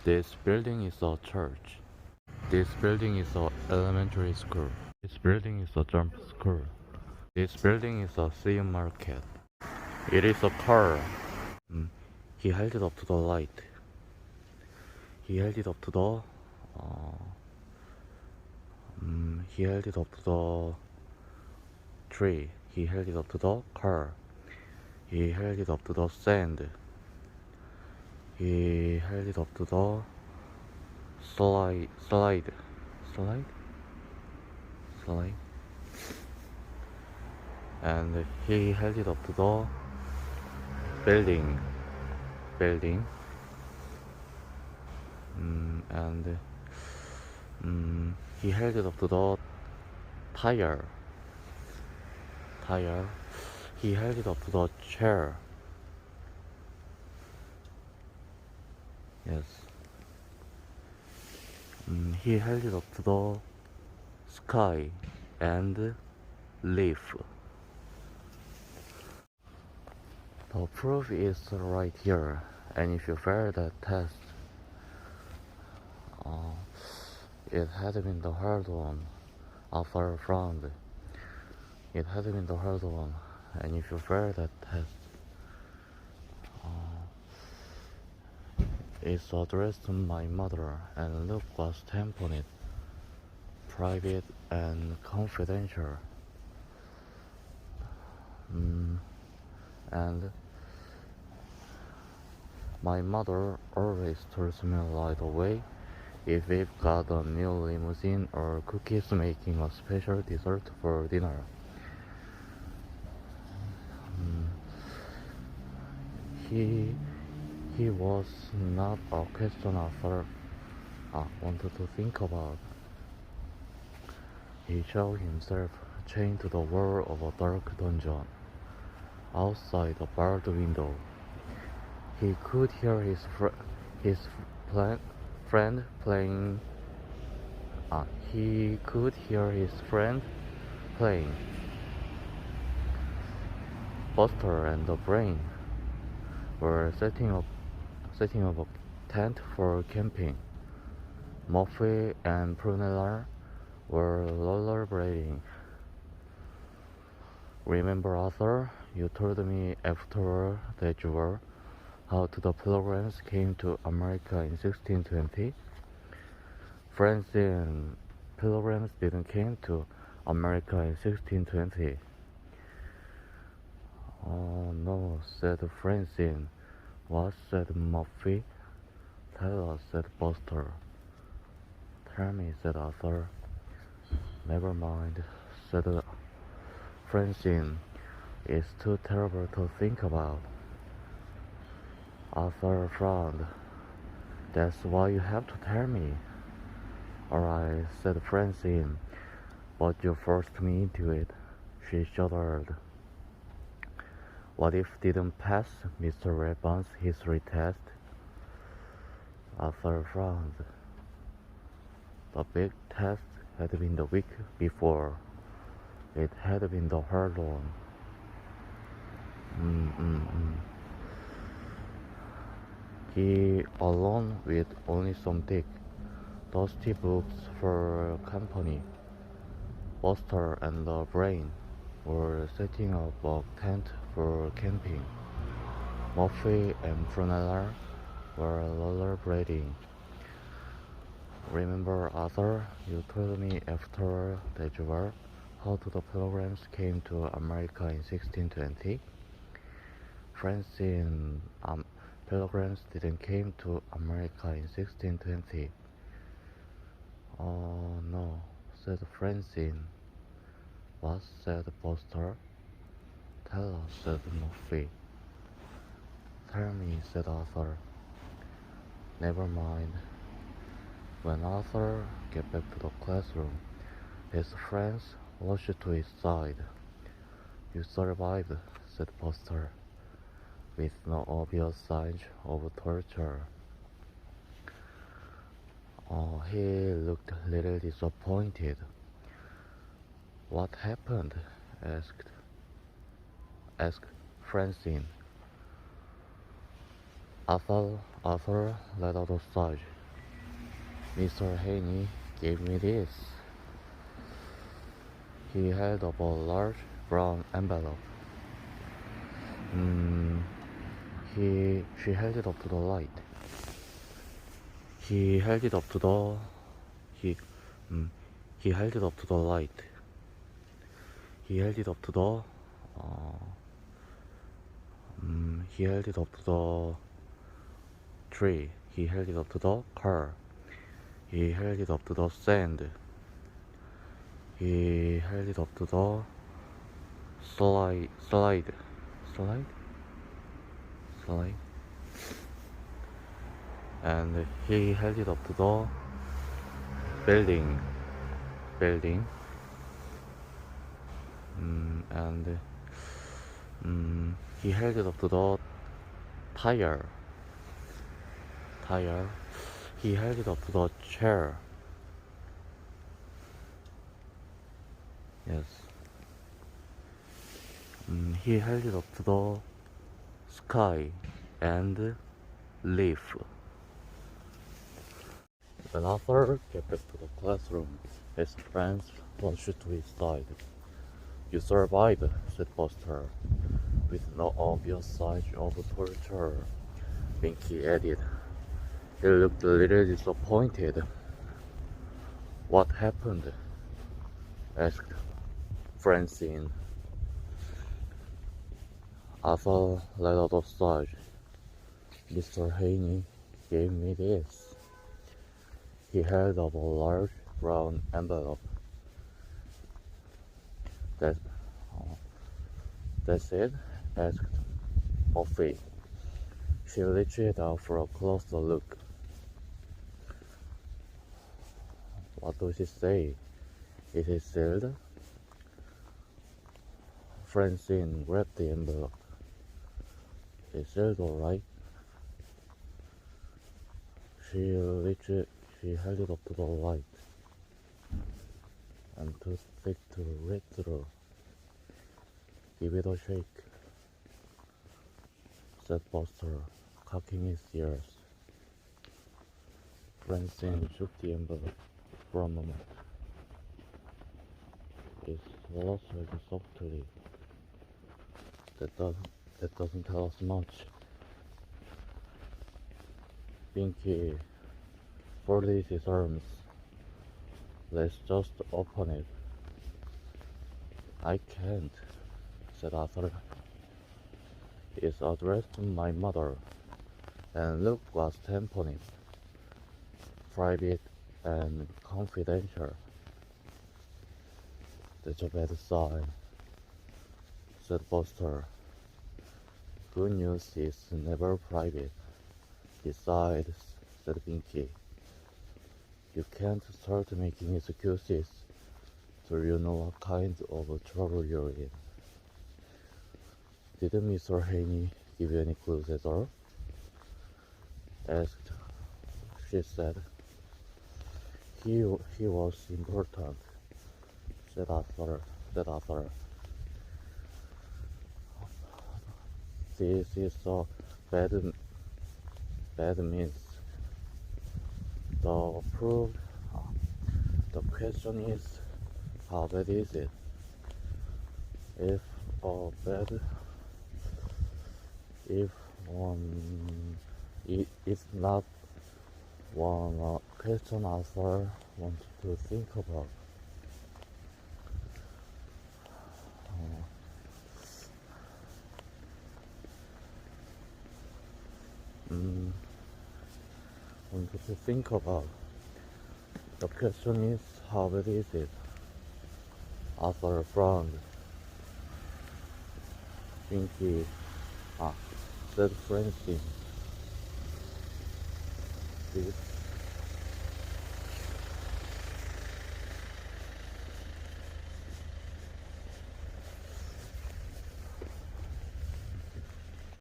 This building is a church. This building is a elementary school. This building is a jump school. This building is a sea market. It is a car. He held it up to the light. He held it up to the. He held it up to the tree. He held it up to the car. He held it up to the sand. He held it up to the slide, and he held it up to the building, and he held it up to the tire. He held it up to the chair. Yes. He held it up to the sky and leaf. The proof is right here, and if you fail that test, it had been the hard one after a frown. It had been the hard one, and if you fail that test, it's addressed to my mother, and look what's stamped on it. Private and confidential. And my mother always tells me right away if we've got a new limousine or cookies making a special dessert for dinner. He was not a question after I wanted to think about. He showed himself chained to the wall of a dark dungeon. Outside the barred window, he could hear his friend playing. He could hear his friend playing. Buster and the Brain were setting up a tent for camping. Muffy and Prunella were rollerblading. Remember, Arthur, you told me afterward that you were how the Pilgrims came to America in 1620? Francine, Pilgrims didn't came to America in 1620. Oh no, said Francine. What, said Muffy? Tell us, said Buster. Tell me, said Arthur. Never mind, said Francine. It's too terrible to think about. Arthur frowned. That's why you have to tell me. Alright, said Francine, but you forced me into it. She shuddered. What if didn't pass Mr. Redbone's history test? Arthur frowned. The big test had been the week before. It had been the hard one. He alone with only some thick, dusty books for company. Buster and the Brain were setting up a tent for camping. Muffy and Prunella were rollerblading. Remember, Arthur, you told me after that you were how the Pilgrims came to America in 1620? Francine, Pilgrims didn't came to America in 1620. Oh no, said Francine. What, said Buster? Tell us, said Muffy. Tell me, said Arthur. Never mind. When Arthur got back to the classroom, his friends rushed to his side. You survived, said Buster, with no obvious signs of torture. Oh, he looked a little disappointed. What happened? asked Francine. Arthur let out a sigh. Mr. Haney gave me this. He held up a large brown envelope. Mm, she held it up to the light. He held it up to the, he, mm, he held it up to the light. He held it up to the, he held it up to the tree. He held it up to the car. He held it up to the sand. He held it up to the slide, and he held it up to the building, and he held it up to the tire. He held it up to the chair. Yes. He held it up to the sky and leaf. When Arthur came back to the classroom, his friends rushed to his side. "You survived," said Buster, with no obvious sign of torture. Pinky added. He looked a little disappointed. "What happened?" asked Francine. Arthur let out a sigh. "Mr. Haney gave me this." He held up a large brown envelope. That's it?" asked Buffy. She reached it out for a closer look. "What does it say? Is it sealed?" Francine grabbed the envelope. "It's sealed, all right." She held it up to the light, and too thick to read through. "Give it a shake," said Buster, cocking his ears. Francine shook the envelope for a moment. It's rustled softly. That doesn't tell us much." Pinky folded his arms. "Let's just open it." "I can't," said Arthur. "It's addressed to my mother, and look what's stamped on it. Private and confidential." "That's a bad sign," said Buster. "Good news is never private." "Besides," said Pinky, "you can't start making excuses till you know what kind of trouble you're in." "Didn't Mr. Haney give you any clues at all?" asked she said. He was important," said Arthur. "This is a bad means. The proof. The question is, how bad is it? If bad, if it's not one question Arthur wants to think about." Want to think about. The question is, how bad is it? Arthur frowned. Pinky, said Francine.